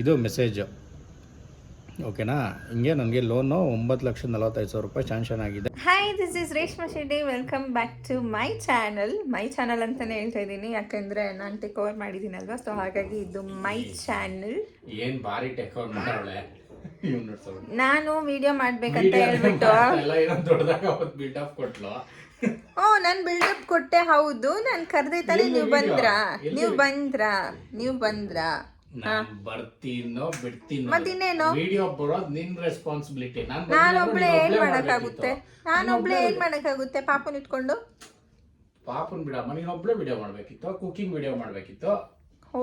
ಇದು ಮೆಸೇಜು ಓಕೆನಾ. ಹಿಂಗೆ ನನಗೆ ಲೋನು 9,45,000 ರೂಪಾಯಿ ಶಾಂಕ್ಷನ್ ಆಗಿದೆ. Hi, this is Reshma Shetty. Welcome back to my channel. My channel ಅಂತಲೇ ಹೇಳ್ತಾ ಇದ್ದೀನಿ, ಯಾಕೆಂದರೆ ನಾನು ಟೇಕ್ ಓವರ್ ಮಾಡಿದ್ದೀನಲ್ವ, ಸೊ ಹಾಗಾಗಿ ಇದು ಮೈ ಚಾನಲ್. ಏನು ಭಾರಿ ಟೇಕ್ ಓವರ್ ಮಾಡೋಳೆ. ನಾನು ವಿಡಿಯೋ ಮಾಡಬೇಕಂತ ಹೇಳ್ಬಿಟ್ಟು ಬಿಲ್ಡಪ್ ಕೊಟ್ಲು. ನಾನು ಬಿಲ್ಡಪ್ ಕೊಟ್ಟೆ, ಹೌದು. ನಾನು ಕರೆದೆ ತಾನೇ, ನೀವು ಬಂದ್ರಾ ಬರ್ತೀನೋ ಬಿಡ್ತೀನೋ ಮತ್ತಿನ್ನೇನು ವಿಡಿಯೋ ಬರೋದು ನಿನ್ ರೆಸ್ಪಾನ್ಸಿಬಿಲಿಟಿ. ನಾನೊಬ್ಳೆ ಏನ್ ಮಾಡಕ್ಕಾಗುತ್ತೆ ಪಾಪನ್ ಇಟ್ಕೊಂಡು. ಪಾಪನ್ ಬಿಡಮ್ಮ, ನೀನ್ ಒಬ್ಳೆ ವಿಡಿಯೋ ಮಾಡ್ಬೇಕಿತ್ತು, ಕುಕಿಂಗ್ ವಿಡಿಯೋ ಮಾಡ್ಬೇಕಿತ್ತು. ಓ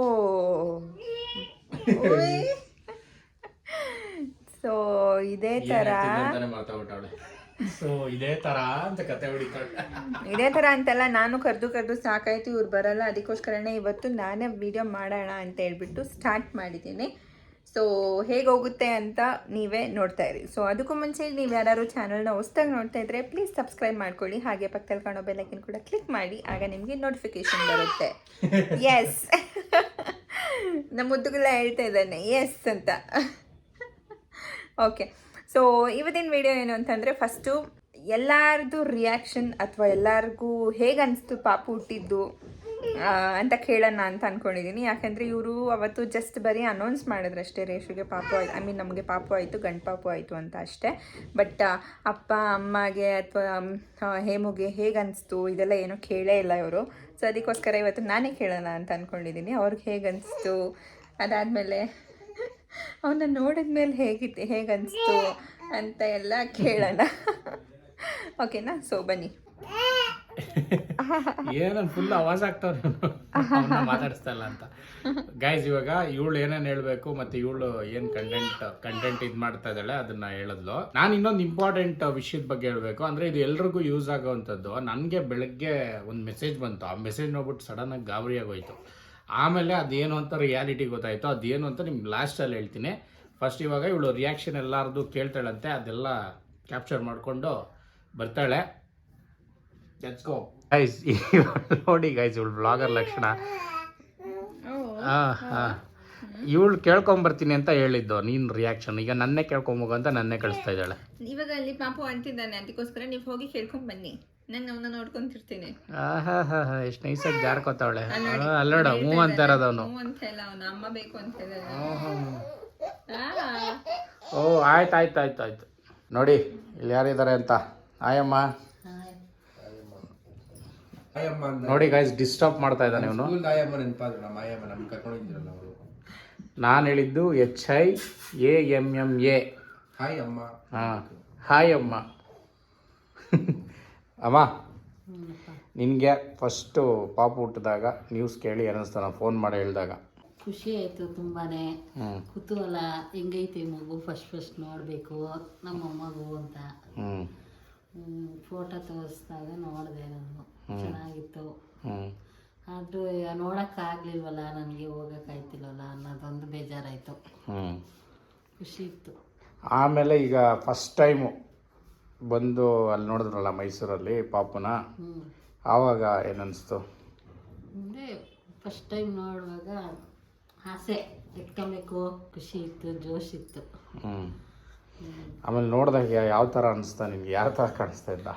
ಸೊ ಇದೇ ತರ ಮಾತಾಡ್ಬಿಟ್ಟವಳೆ. ಸೊ ಇದೇ ತರ ಅಂತ ಕತೆ ಹೊಡಿತಾಳೆ. ಇದೇ ತರ ಅಂತೆಲ್ಲ ನಾನು ಕರೆದು ಸಾಕಾಯ್ತು, ಇವ್ರು ಬರಲ್ಲ, ಅದಕ್ಕೋಸ್ಕರನೇ ಇವತ್ತು ನಾನೇ ವಿಡಿಯೋ ಮಾಡೋಣ ಅಂತ ಹೇಳ್ಬಿಟ್ಟು ಸ್ಟಾರ್ಟ್ ಮಾಡಿದ್ದೀನಿ. ಸೊ ಹೇಗೆ ಹೋಗುತ್ತೆ ಅಂತ ನೀವೇ ನೋಡ್ತಾ ಇರಿ. ಸೊ ಅದಕ್ಕೂ ಮುಂಚೆ ನೀವು ಯಾರು ಚಾನಲ್ನ ಹೊಸ್ದಾಗಿ ನೋಡ್ತಾ ಇದ್ರೆ ಪ್ಲೀಸ್ ಸಬ್ಸ್ಕ್ರೈಬ್ ಮಾಡ್ಕೊಳ್ಳಿ, ಹಾಗೆ ಪಕ್ಕದಲ್ಲಿ ಕಾಣೋ ಬೆಲ್ ಐಕನ್ ಕೂಡ ಕ್ಲಿಕ್ ಮಾಡಿ, ಆಗ ನಿಮಗೆ ನೋಟಿಫಿಕೇಶನ್ ಬರುತ್ತೆ. ಎಸ್ ನಮ್ಮ ಮುದ್ದುಗೆಲ್ಲ ಹೇಳ್ತಾ ಇದ್ದಾನೆ ಎಸ್ ಅಂತ. ಓಕೆ, ಸೊ ಇವತ್ತಿನ ವಿಡಿಯೋ ಏನು ಅಂತಂದರೆ, ಫಸ್ಟು ಎಲ್ಲರದು ರಿಯಾಕ್ಷನ್ ಅಥವಾ ಎಲ್ಲರಿಗೂ ಹೇಗೆ ಅನಿಸ್ತು ಪಾಪು ಹುಟ್ಟಿದ್ದು ಅಂತ ಕೇಳೋಣ ಅಂತ ಅಂದ್ಕೊಂಡಿದ್ದೀನಿ. ಯಾಕೆಂದರೆ ಇವರು ಅವತ್ತು ಜಸ್ಟ್ ಬರೀ ಅನೌನ್ಸ್ ಮಾಡಿದ್ರು ಅಷ್ಟೇ, ರೇಷುಗೆ ಪಾಪು ಆಯ್ತು, ನಮಗೆ ಪಾಪು ಆಯಿತು, ಗಂಡು ಪಾಪು ಆಯಿತು ಅಂತ ಅಷ್ಟೇ. ಬಟ್ ಅಪ್ಪ ಅಮ್ಮಗೆ ಅಥವಾ ಹೇಮುಗೆ ಹೇಗೆ ಅನಿಸ್ತು ಇದೆಲ್ಲ ಏನೂ ಕೇಳೇ ಇಲ್ಲ ಇವರು. ಸೊ ಅದಕ್ಕೋಸ್ಕರ ಇವತ್ತು ನಾನೇ ಕೇಳೋಣ ಅಂತ ಅಂದ್ಕೊಂಡಿದ್ದೀನಿ, ಅವ್ರಿಗೆ ಹೇಗೆ ಅನಿಸ್ತು, ಅದಾದಮೇಲೆ ಅವನ್ನ ನೋಡಿದ್ಮೇಲೆ ಹೇಗೆ ಅನಿಸ್ತು ಅಂತ ಎಲ್ಲ ಕೇಳೋಣ. ಓಕೆನಾ? ಸೊ ಬನ್ನಿ. ಏನನ್ ಫುಲ್ ಆವಾಜ್ ಆಗ್ತಾವ್ರೆ ಮಾತಾಡಿಸ್ತಾ ಇಲ್ಲ ಅಂತ. ಗೈಸ್, ಇವಾಗ ಇವಳು ಏನೇನು ಹೇಳಬೇಕು ಮತ್ತು ಇವಳು ಏನು ಕಂಟೆಂಟ್ ಇದು ಮಾಡ್ತಾ ಇದ್ದಾಳೆ ಅದನ್ನ ಹೇಳಿದ್ಲು. ನಾನು ಇನ್ನೊಂದು ಇಂಪಾರ್ಟೆಂಟ್ ವಿಷಯದ ಬಗ್ಗೆ ಹೇಳಬೇಕು. ಅಂದರೆ ಇದು ಎಲ್ರಿಗೂ ಯೂಸ್ ಆಗೋವಂಥದ್ದು. ನನಗೆ ಬೆಳಗ್ಗೆ ಒಂದು ಮೆಸೇಜ್ ಬಂತು. ಆ ಮೆಸೇಜ್ ನೋಡ್ಬಿಟ್ಟು ಸಡನ್ನಾಗಿ ಗಾಬರಿ ಆಗೋಯ್ತು. ಆಮೇಲೆ ಅದೇನು ಅಂತ ರಿಯಾಲಿಟಿ ಗೊತ್ತಾಯಿತು. ಅದೇನು ಅಂತ ನಿಮ್ಗೆ ಲಾಸ್ಟಲ್ಲಿ ಹೇಳ್ತೀನಿ. ಫಸ್ಟ್ ಇವಾಗ ಇವಳು ರಿಯಾಕ್ಷನ್ ಎಲ್ಲರದು ಕೇಳ್ತಾಳಂತೆ, ಅದೆಲ್ಲ ಕ್ಯಾಪ್ಚರ್ ಮಾಡಿಕೊಂಡು ಬರ್ತಾಳೆ. Let's go guys. ನೋಡಿ ಗೈಸ್, ಇವಳು ಬ್ಲಾಗರ್ ಲಕ್ಷಣ. ಇವಳು ಕೇಳ್ಕೊಂಬರ್ತೀನಿ ಅಂತ ಹೇಳಿದ್ದು ನೀನು ರಿಯಾಕ್ಷನ್. ಈಗ ನನ್ನೇ ಕೇಳ್ಕೊಂಬೋಗು ಅಂತ ನನ್ನೇ ಕಳಿಸ್ತಾ ಇದ್ದಾಳೆ. ಇವಾಗ ಅಲ್ಲಿ ಪಾಪು ಅಂತಿದ್ದಾನೆ, ಅದಕ್ಕೋಸ್ಕರ ನೀವು ಹೋಗಿ ಕೇಳ್ಕೊಂಡ್ ಬನ್ನಿ, ನಾನು ಅವನ್ನ ನೋಡ್ಕೊಂತಿರ್ತೀನಿ. ಎಷ್ಟು ನೈಸಾಗಿ ಜಾರ್ಕೋತಾವಳೆ. ಅಲ್ಲೋಡ ಹೂ ಅಂತ ಇರೋದವನು. ಅವನ ಅಮ್ಮ ಬೇಕು ಅಂತ ಹೇಳಿದ್ರೆ. ಓ ಆಯ್ತು. ನೋಡಿ ಇಲ್ಲಿ ಯಾರಿದ್ದಾರೆ ಅಂತ. ಆಯಮ್ಮ ನೋಡಿ ಗೈಸ್, ಡಿಸ್ಟರ್ಬ್ ಮಾಡ್ತಾ ಇದ್ದಾನೆ ಇವನು. ನಾನು ಹೇಳಿದ್ದು HIAMMA. ಹಾಯ್ ಅಮ್ಮ. ಹಾಯ್ ಅಮ್ಮ. ಅಮ್ಮ, ನಿನಗೆ ಫಸ್ಟು ಪಾಪು ಹುಟ್ಟಿದಾಗ ನ್ಯೂಸ್ ಕೇಳಿ ಅನ್ನಿಸ್ತಾನ, ಫೋನ್ ಮಾಡಿ ಹೇಳಿದಾಗ? ಖುಷಿ ಆಯಿತು ತುಂಬಾ. ಕುತೂಹಲ, ಹೆಂಗೈತೆ ಮಗು ಫಸ್ಟ್ ನೋಡಬೇಕು ನಮ್ಮಮ್ಮಗು ಅಂತ. ಫೋಟೋ ತೋರಿಸಿದಾಗ ನೋಡಿದೆ ನಾನು, ಚೆನ್ನಾಗಿತ್ತು. ಆದರೂ ನೋಡೋಕ್ಕಾಗಲಿಲ್ವಲ್ಲ, ನನಗೆ ಹೋಗೋಕ್ಕಾಯ್ತಿಲ್ವಲ್ಲ ಅನ್ನೋದೊಂದು ಬೇಜಾರಾಯಿತು. ಖುಷಿ ಇತ್ತು. ಆಮೇಲೆ ಈಗ ಫಸ್ಟ್ ಟೈಮು ಬಂದು ಅಲ್ಲಿ ನೋಡಿದ್ರಲ್ಲ ಮೈಸೂರಲ್ಲಿ ಪಾಪುನ, ಆವಾಗ ಏನನ್ನಿಸ್ತು? ಅಂದರೆ ಫಸ್ಟ್ ಟೈಮ್ ನೋಡುವಾಗ ಆಸೆ ಎತ್ಕೊಬೇಕು, ಖುಷಿ ಇತ್ತು, ಜೋಶ್ ಇತ್ತು. ಆಮೇಲೆ ನೋಡಿದಾಗ ಯಾವ ಥರ ಅನಿಸ್ತಾ ನಿನಗೆ? ಯಾವ ಥರ ಕಾಣಿಸ್ತಾ ಇದ್ದ?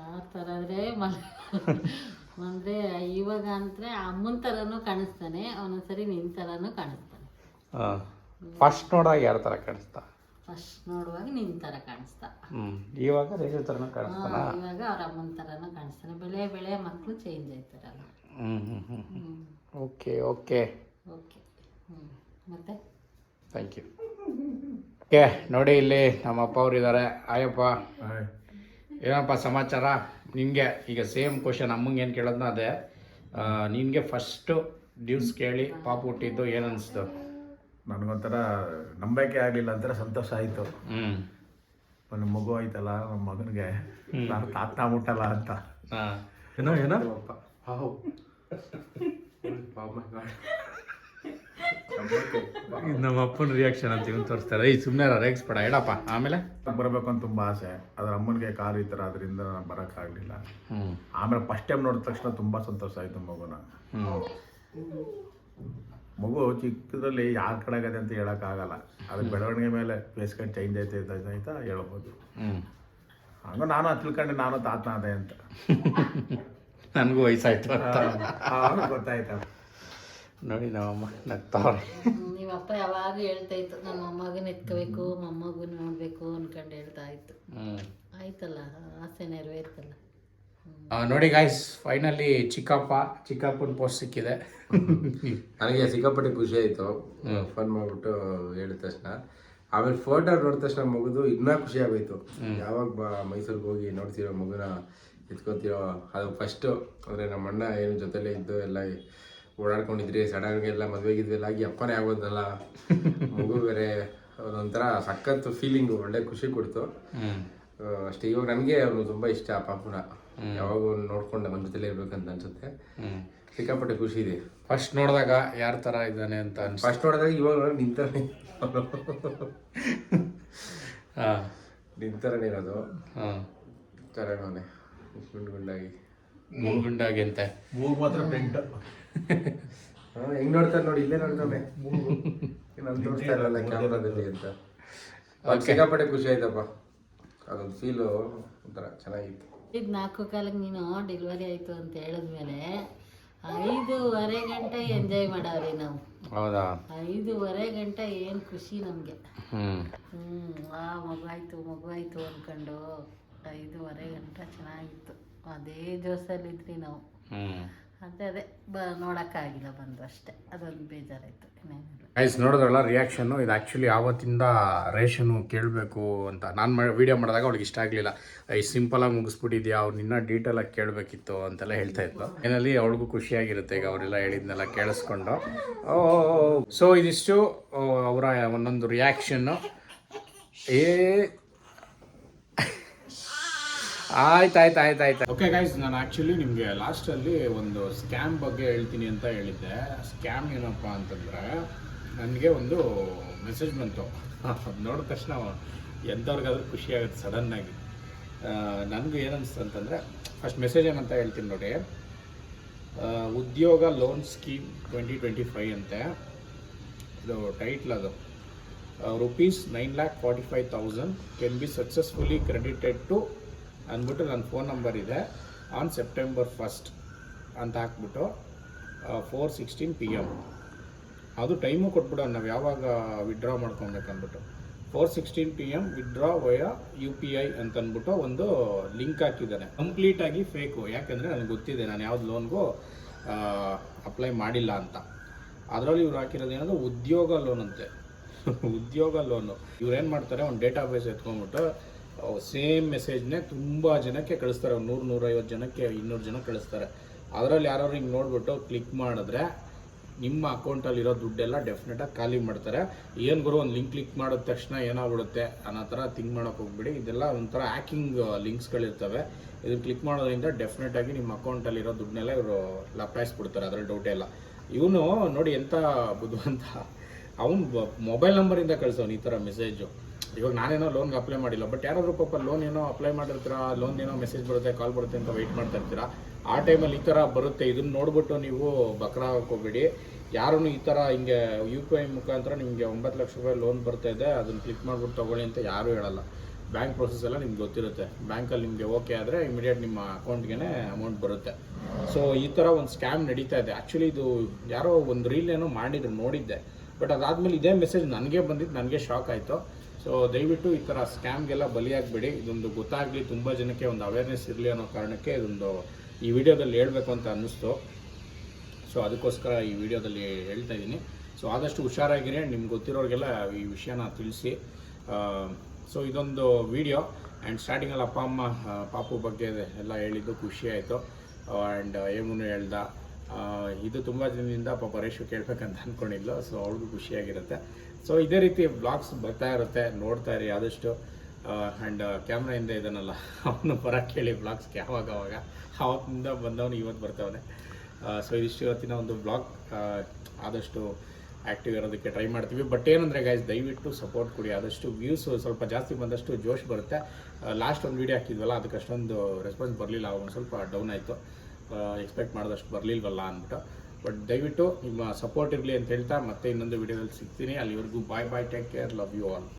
ಯಾವ ಥರ ಅಂದರೆ ಅಂದರೆ ಇವಾಗ ಅಂದರೆ ಅಮ್ಮನ ಥರನೂ ಕಾಣಿಸ್ತಾನೆ, ಒಂದೊಂದ್ಸರಿ ನಿನ್ನ ಥರನೂ ಕಾಣಿಸ್ತಾನೆ. ಫಸ್ಟ್ ನೋಡುವಾಗ ಯಾವ ಥರ ಕಾಣಿಸ್ತಾ? ಫಸ್ಟ್ ನೋಡುವಾಗ ನಿನ್ನ ಥರ ಕಾಣಿಸ್ತಾ. ಇವಾಗ ರೇಷನ್ ಥರನೂ ಕಾಣಿಸ್ತಾನ? ಇವಾಗ ಅವ್ರ ಅಮ್ಮನ ಥರನೂ ಕಾಣಿಸ್ತಾನೆ. ಬೆಳೆ ಮಕ್ಕಳು ಚೇಂಜ್ ಆಯ್ತಾರಲ್ಲ. ಓಕೆ. ಓಕೆ. ಮತ್ತೆ ಥ್ಯಾಂಕ್ ಯು. ಓಕೆ, ನೋಡಿ ಇಲ್ಲಿ ನಮ್ಮ ಅಪ್ಪ ಅವ್ರು ಇದ್ದಾರೆ. ಆಯಪ್ಪ, ಏನಪ್ಪ ಸಮಾಚಾರ ನಿನಗೆ? ಈಗ ಸೇಮ್ ಕ್ವಶನ್ ಅಮ್ಮಂಗೆ ಏನು ಕೇಳೋದನ್ನ ಅದೇ. ನಿನಗೆ ಫಸ್ಟು ನ್ಯೂಸ್ ಕೇಳಿ ಪಾಪು ಹುಟ್ಟಿದ್ದು ಏನು ಅನಿಸ್ತು? ನನಗೊಂಥರ ನಂಬಕ್ಕೆ ಆಗಲಿಲ್ಲ, ಒಂಥರ ಸಂತೋಷ ಆಯಿತು. ನನ್ನ ಮಗು ಆಯ್ತಲ್ಲ, ನಮ್ಮ ಮಗನಿಗೆ ನಾನು ತಾತ ಮುಟ್ಟಲ್ಲ ಅಂತ. ಏನೋ ನಮ್ಮ ಅಪ್ಪನ ರಿಯಾಕ್ಷನ್ ಅಂತ ಇವನು ತೋರಿಸ್ತಾರೆ. ಈ ಸುಮ್ಮನೆ ರೇಗಿಸ್ಬೇಡ, ಹೇಳಪ್ಪ. ಆಮೇಲೆ ಬರಬೇಕು ಅಂತ ತುಂಬ ಆಸೆ. ಅದ್ರ ಅಮ್ಮನಿಗೆ ಕಾಲು ಈ ಥರ, ಅದರಿಂದ ನಾನು ಬರೋಕ್ಕಾಗಲಿಲ್ಲ. ಆಮೇಲೆ ಫಸ್ಟ್ ಟೈಮ್ ನೋಡಿದ ತಕ್ಷಣ ತುಂಬ ಸಂತೋಷ ಆಯಿತು ಮಗುನ. ಮಗು ಚಿಕ್ಕದ್ರಲ್ಲಿ ಯಾರ ಕಡೆ ಆಗದೆ ಅಂತ ಹೇಳೋಕ್ಕಾಗಲ್ಲ. ಅದು ಬೆಳವಣಿಗೆ ಮೇಲೆ ಫೇಸ್ ಕಟ್ ಚೇಂಜ್ ಆಯ್ತಾ ಹೇಳ್ಬೋದು. ಹಂಗ ನಾನು ತಿಳ್ಕೊಂಡೆ ನಾನು ತಾತನ ಅದೇ ಅಂತ. ನನಗೂ ವಯಸ್ಸಾಯ್ತು ಗೊತ್ತಾಯ್ತು. ನೋಡಿ ನಮ್ಮಮ್ಮ ನಗ್ತಾವ್ರೆ. ನೀವಪ್ಪ ಯಾವಾಗ ಹೇಳ್ತಾ ಇತ್ತು ನಮ್ಮ ಮೊಮ್ಮಗನ ಎತ್ಕೋಬೇಕು ಮೊಮ್ಮಗನ ನೋಡ್ಬೇಕು ಅನ್ಕೊಂಡು ಹೇಳ್ತಾ ಇತ್ತು. ಆಯ್ತಲ್ಲ, ಆಸೆ ನೆರವೇರ್ತಲ್ಲ. ನೋಡಿ ಗಾಯ್ಸ್, ಫೈನಲಿ ಚಿಕ್ಕಪ್ಪನ ಪೋಸ್ಟ್ ಸಿಕ್ಕಿದೆ. ನನಗೆ ಸಿಕ್ಕಾಪಟ್ಟೆ ಖುಷಿ ಆಯಿತು ಫೋನ್ ಮಾಡಿಬಿಟ್ಟು ಹೇಳಿದ ತಕ್ಷಣ. ಆಮೇಲೆ ಫೋಟೋ ನೋಡಿದ ತಕ್ಷಣ ಮಗುದು ಇನ್ನೂ ಖುಷಿ ಆಗೋಯ್ತು. ಯಾವಾಗ ಮೈಸೂರಿಗೆ ಹೋಗಿ ನೋಡ್ತಿರೋ ಮಗುನ ಎತ್ಕೊತಿರೋ ಅದು ಫಸ್ಟು. ಅಂದರೆ ನಮ್ಮ ಅಣ್ಣ ಏನು ಜೊತೆಲೇ ಇದ್ದು ಎಲ್ಲ ಓಡಾಡ್ಕೊಂಡಿದ್ರಿ, ಸಡನ್ಗೆ ಎಲ್ಲ ಮದುವೆಗಿದ್ವೆಲ್ಲ ಆಗಿ ಅಪ್ಪನೇ ಆಗೋದಲ್ಲ. ಮಗು ಬೇರೆ ಅದೊಂಥರ ಸಖತ್ ಫೀಲಿಂಗು, ಒಳ್ಳೆ ಖುಷಿ ಕೊಡ್ತು ಅಷ್ಟೇ. ಇವಾಗ ನನಗೆ ಅವನು ತುಂಬ ಇಷ್ಟ ಪಾಪುನ. ಯಾವಾಗ ನೋಡ್ಕೊಂಡು ನಮ್ಮ ಜೊತೆಲೇ ಇರ್ಬೇಕಂತ ಅನ್ಸುತ್ತೆ. ಸಿಕ್ಕಾಪಟ್ಟೆ ಖುಷಿ ಇದೆ. ಫಸ್ಟ್ ನೋಡಿದಾಗ ಯಾರ ಥರ ಇದ್ದಾನೆ ಅಂತ ಫಸ್ಟ್ ನೋಡಿದಾಗ ಇವಾಗ ನಿಂತಾನೆ ನಿಂತಾರನೇ ಇರೋದು. ಚೆನ್ನಾಗವನೆ ಗುಂಡಾಗಿ ಗುಂಡಾಗಿ ಅಂತ ಮೂಗು ಮಾತ್ರ ಪ್ರಿಂಟ್. ಹೆಂಗ್ ನೋಡ್ತಾರೆ ನೋಡಿ, ಇಲ್ಲೇ ನೋಡ್ತಾನೆ. ನಾನು ತೋರಿಸ್ತಾ ಇರಲ್ಲ ಕ್ಯಾಮ್ರಾದಲ್ಲಿ ಅಂತ. ಸಿಕ್ಕಾಪಟ್ಟೆ ಖುಷಿ ಆಯ್ತಪ್ಪ. ಅದೊಂದು ಫೀಲು ಒಂಥರ ಚೆನ್ನಾಗಿತ್ತು. ಇದು 4 ಕಾಲಕ್ಕೆ ನೀನು ಡೆಲಿವರಿ ಆಯಿತು ಅಂತ ಹೇಳಿದ್ಮೇಲೆ 5:30 ಗಂಟೆ ಎಂಜಾಯ್ ಮಾಡವ್ರಿ ನಾವು. ಹೌದಾ? 5:30 ಗಂಟೆ ಏನು ಖುಷಿ ನಮಗೆ. ಮಗುವಾಯ್ತು ಅಂದ್ಕೊಂಡು 5:30 ಗಂಟೆ ಚೆನ್ನಾಗಿತ್ತು. ಅದೇ ಜೋಸಲ್ಲಿದ್ರಿ ನಾವು. ಅದೇ ನೋಡೋಕ್ಕಾಗಿಲ್ಲ, ಬಂದು ಅಷ್ಟೇ. ಅದೊಂದು ಬೇಜಾರಾಯಿತು, ಇನ್ನೇನಿಲ್ಲ. ಗೈಸ್ ನೋಡಿದ್ರಲ್ಲ ರಿಯಾಕ್ಷನ್ನು. ಇದು ಆ್ಯಕ್ಚುಲಿ ಆವತ್ತಿಂದ ರೇಷನು ಕೇಳಬೇಕು ಅಂತ ನಾನು ವೀಡಿಯೋ ಮಾಡಿದಾಗ ಅವ್ಳಿಗೆ ಇಷ್ಟ ಆಗಲಿಲ್ಲ. ಸಿಂಪಲಾಗಿ ಮುಗಿಸ್ಬಿಟ್ಟಿದ್ಯಾ, ಅವ್ರು ಇನ್ನೂ ಡೀಟೇಲಾಗಿ ಕೇಳಬೇಕಿತ್ತು ಅಂತೆಲ್ಲ ಹೇಳ್ತಾ ಇದ್ಲು. ಏನಲ್ಲಿ ಅವಳಿಗೂ ಖುಷಿಯಾಗಿರುತ್ತೆ ಈಗ ಅವರೆಲ್ಲ ಹೇಳಿದ್ನೆಲ್ಲ ಕೇಳಿಸ್ಕೊಂಡು. ಸೊ ಇದಿಷ್ಟು ಅವರ ಒಂದೊಂದು ರಿಯಾಕ್ಷನ್ನು. ಆಯ್ತು. ಓಕೆ ಗೈಸ್, ನಾನು ಆ್ಯಕ್ಚುಲಿ ನಿಮಗೆ ಲಾಸ್ಟಲ್ಲಿ ಒಂದು ಸ್ಕ್ಯಾಮ್ ಬಗ್ಗೆ ಹೇಳ್ತೀನಿ ಅಂತ ಹೇಳಿದ್ದೆ. ಸ್ಕ್ಯಾಮ್ ಏನಪ್ಪ ಅಂತಂದರೆ, ನನಗೆ ಒಂದು ಮೆಸೇಜ್ ಬಂತು. ಅದು ನೋಡಿದ ತಕ್ಷಣ ಎಂಥವ್ರಿಗಾದ್ರೂ ಖುಷಿ ಆಗುತ್ತೆ ಸಡನ್ನಾಗಿ. ನನಗೂ ಏನನ್ನಿಸ್ತು ಅಂತಂದರೆ, ಫಸ್ಟ್ ಮೆಸೇಜ್ ಏನಂತ ಹೇಳ್ತೀನಿ ನೋಡಿ. ಉದ್ಯೋಗ ಲೋನ್ ಸ್ಕೀಮ್ 2025 ಅಂತೆ ಇದು ಟೈಟ್ಲ್. ಅದು rupees 9,45,000 can be successfully credited to ಅಂದ್ಬಿಟ್ಟು ನನ್ನ ಫೋನ್ ನಂಬರ್ ಇದೆ ಆನ್ September 1st ಅಂತ ಹಾಕ್ಬಿಟ್ಟು 4:16 PM. ಅದು ಟೈಮು ಕೊಟ್ಬಿಡೋ ನಾವು ಯಾವಾಗ ವಿಡ್ರಾ ಮಾಡ್ಕೊಬೇಕಂದ್ಬಿಟ್ಟು 4:16 PM ವಿಡ್ರಾ ವಯಾ UPI ಅಂತಂದ್ಬಿಟ್ಟು ಒಂದು ಲಿಂಕ್ ಹಾಕಿದ್ದಾನೆ. ಕಂಪ್ಲೀಟಾಗಿ ಫೇಕು. ಯಾಕೆಂದರೆ ನನಗೆ ಗೊತ್ತಿದೆ ನಾನು ಯಾವ್ದು ಲೋನ್ಗೂ ಅಪ್ಲೈ ಮಾಡಿಲ್ಲ ಅಂತ. ಅದರಲ್ಲಿ ಇವ್ರು ಹಾಕಿರೋದು ಏನಂದ್ರೆ ಉದ್ಯೋಗ ಲೋನ್ ಅಂತೆ. ಉದ್ಯೋಗ ಲೋನು ಇವ್ರೇನು ಮಾಡ್ತಾರೆ, ಒಂದು ಡೇಟಾಬೇಸ್ ಎತ್ಕೊಂಡ್ಬಿಟ್ಟು ಸೇಮ್ ಮೆಸೇಜ್ನೇ ತುಂಬ ಜನಕ್ಕೆ ಕಳಿಸ್ತಾರೆ. 100-150 ಜನಕ್ಕೆ 200 ಜನ ಕಳಿಸ್ತಾರೆ. ಅದರಲ್ಲಿ ಯಾರು ಹಿಂಗೆ ನೋಡಿಬಿಟ್ಟು ಕ್ಲಿಕ್ ಮಾಡಿದ್ರೆ ನಿಮ್ಮ ಅಕೌಂಟಲ್ಲಿರೋ ದುಡ್ಡೆಲ್ಲ ಡೆಫಿನೆಟಾಗಿ ಖಾಲಿ ಮಾಡ್ತಾರೆ. ಏನು ಗುರು, ಒಂದು ಲಿಂಕ್ ಕ್ಲಿಕ್ ಮಾಡಿದ ತಕ್ಷಣ ಏನಾಗ್ಬಿಡುತ್ತೆ ಅನ್ನೋ ಥರ ಥಿಂಕ್ ಮಾಡೋಕೆ ಹೋಗ್ಬಿಡಿ. ಇದೆಲ್ಲ ಒಂಥರ ಹ್ಯಾಕಿಂಗ್ ಲಿಂಕ್ಸ್ಗಳಿರ್ತವೆ. ಇದನ್ನು ಕ್ಲಿಕ್ ಮಾಡೋದ್ರಿಂದ ಡೆಫಿನೆಟಾಗಿ ನಿಮ್ಮ ಅಕೌಂಟಲ್ಲಿರೋ ದುಡ್ಡನ್ನೆಲ್ಲ ಇವರು ಲಪಾಯಿಸ್ಬಿಡ್ತಾರೆ, ಅದರಲ್ಲಿ ಡೌಟೇ ಇಲ್ಲ. ಇವನು ನೋಡಿ ಎಂಥ ಬುದ್ಧಿವಂತ, ಅವನು ಮೊಬೈಲ್ ನಂಬರಿಂದ ಕಳಿಸೋನು ಈ ಥರ ಮೆಸೇಜು. ಇವಾಗ ನಾನೇನೋ ಲೋನ್ಗೆ ಅಪ್ಲೈ ಮಾಡಿಲ್ಲ, ಬಟ್ ಯಾರಾದರೂ ಪಾಪ ಲೋನ್ ಏನೋ ಅಪ್ಲೈ ಮಾಡಿರ್ತೀರಾ, ಲೋನ್ ಏನೋ ಮೆಸೇಜ್ ಬರುತ್ತೆ, ಕಾಲ್ ಬರುತ್ತೆ ಅಂತ ವೆಯ್ಟ್ ಮಾಡ್ತಾ ಇರ್ತೀರಾ. ಆ ಟೈಮಲ್ಲಿ ಈ ಥರ ಬರುತ್ತೆ. ಇದನ್ನು ನೋಡ್ಬಿಟ್ಟು ನೀವು ಬಕ್ರ ಹಾಕೋಬೇಡಿ. ಯಾರೂ ಈ ಥರ ಹಿಂಗೆ UPI ಮುಖಾಂತರ ನಿಮಗೆ 9 ಲಕ್ಷ ರೂಪಾಯಿ ಲೋನ್ ಬರ್ತಾ ಇದೆ, ಅದನ್ನು ಕ್ಲಿಕ್ ಮಾಡಿಬಿಟ್ಟು ತೊಗೊಳ್ಳಿ ಅಂತ ಯಾರೂ ಹೇಳಲ್ಲ. ಬ್ಯಾಂಕ್ ಪ್ರೊಸೆಸ್ ಎಲ್ಲ ನಿಮ್ಗೆ ಗೊತ್ತಿರುತ್ತೆ. ಬ್ಯಾಂಕಲ್ಲಿ ನಿಮಗೆ ಓಕೆ ಆದರೆ ಇಮಿಡಿಯೇಟ್ ನಿಮ್ಮ ಅಕೌಂಟ್ಗೆ ಅಮೌಂಟ್ ಬರುತ್ತೆ. ಸೊ ಈ ಥರ ಒಂದು ಸ್ಕ್ಯಾಮ್ ನಡೀತಾ ಇದೆ. ಆ್ಯಕ್ಚುಲಿ ಇದು ಯಾರೋ ಒಂದು ರೀಲ್ ಏನೋ ಮಾಡಿದ್ರು, ನೋಡಿದ್ದೆ. ಬಟ್ ಅದಾದಮೇಲೆ ಇದೇ ಮೆಸೇಜ್ ನನಗೆ ಬಂದಿದ್ದು, ನನಗೆ ಶಾಕ್ ಆಯಿತು. ಸೊ ದಯವಿಟ್ಟು ಈ ಥರ ಸ್ಕ್ಯಾಮ್ಗೆಲ್ಲ ಬಲಿಯಾಗಬೇಡಿ. ಇದೊಂದು ಗೊತ್ತಾಗಲಿ, ತುಂಬ ಜನಕ್ಕೆ ಒಂದು ಅವೇರ್ನೆಸ್ ಇರಲಿ ಅನ್ನೋ ಕಾರಣಕ್ಕೆ ಇದೊಂದು ಈ ವಿಡಿಯೋದಲ್ಲಿ ಹೇಳಬೇಕು ಅಂತ ಅನ್ನಿಸ್ತು. ಸೊ ಅದಕ್ಕೋಸ್ಕರ ಈ ವಿಡಿಯೋದಲ್ಲಿ ಹೇಳ್ತಾ ಇದ್ದೀನಿ. ಸೊ ಆದಷ್ಟು ಹುಷಾರಾಗಿರಿ, ನಿಮ್ಗೆ ಗೊತ್ತಿರೋರಿಗೆಲ್ಲ ಈ ವಿಷಯನ ತಿಳಿಸಿ. ಸೊ ಇದೊಂದು ವಿಡಿಯೋ. ಆ್ಯಂಡ್ ಸ್ಟಾರ್ಟಿಂಗಲ್ಲಿ ಅಪ್ಪ ಅಮ್ಮ ಪಾಪು ಬಗ್ಗೆ ಎಲ್ಲ ಹೇಳಿದ್ದು ಖುಷಿ ಆಯಿತು. ಆ್ಯಂಡ್ ಏಮೂನು ಹೇಳ್ದ. ಇದು ತುಂಬ ದಿನದಿಂದ ಪಾಪ ರೇಷು ಕೇಳಬೇಕಂತ ಅಂದ್ಕೊಂಡಿಲ್ಲ. ಸೊ ಅವ್ಳಿಗೂ ಖುಷಿಯಾಗಿರುತ್ತೆ. ಸೊ ಇದೇ ರೀತಿ ಬ್ಲಾಗ್ಸ್ ಬರ್ತಾ ಇರುತ್ತೆ, ನೋಡ್ತಾ ಇರಿ ಆದಷ್ಟು. ಆ್ಯಂಡ್ ಕ್ಯಾಮ್ರಾಯಿಂದ ಇದನ್ನಲ್ಲ ಅವನು ಬರೋಕ್ಕೆ ಹೇಳಿ ಬ್ಲಾಗ್ಸ್ಗೆ ಆವಾಗ ಅವತ್ತಿಂದ ಬಂದವನು ಇವತ್ತು ಬರ್ತಾವನೆ. ಸೊ ಇದಿಷ್ಟು ಇವತ್ತಿನ ಒಂದು ಬ್ಲಾಗ್. ಆದಷ್ಟು ಆ್ಯಕ್ಟಿವ್ ಇರೋದಕ್ಕೆ ಟ್ರೈ ಮಾಡ್ತೀವಿ. ಬಟ್ ಏನಂದರೆ ಗೈಸ್, ದಯವಿಟ್ಟು ಸಪೋರ್ಟ್ ಕೊಡಿ. ಆದಷ್ಟು ವ್ಯೂಸ್ ಸ್ವಲ್ಪ ಜಾಸ್ತಿ ಬಂದಷ್ಟು ಜೋಶ್ ಬರುತ್ತೆ. ಲಾಸ್ಟ್ ಒಂದು ವೀಡಿಯೋ ಹಾಕಿದ್ವಲ್ಲ, ಅದಕ್ಕೆ ಅಷ್ಟೊಂದು ರೆಸ್ಪಾನ್ಸ್ ಬರಲಿಲ್ಲ. ಒಂದು ಸ್ವಲ್ಪ ಡೌನ್ ಆಯಿತು. ಎಕ್ಸ್ಪೆಕ್ಟ್ ಮಾಡಿದಷ್ಟು ಬರಲಿಲ್ವಲ್ಲ ಅಂದ್ಬಿಟ್ಟು. ಬಟ್ ದಯವಿಟ್ಟು ನಿಮ್ಮ ಸಪೋರ್ಟ್ ಇರಲಿ ಅಂತ ಹೇಳ್ತಾ ಮತ್ತೆ ಇನ್ನೊಂದು ವಿಡಿಯೋದಲ್ಲಿ ಸಿಗ್ತೀನಿ. ಅಲ್ಲಿವರೆಗೂ bye bye, take care, love you all.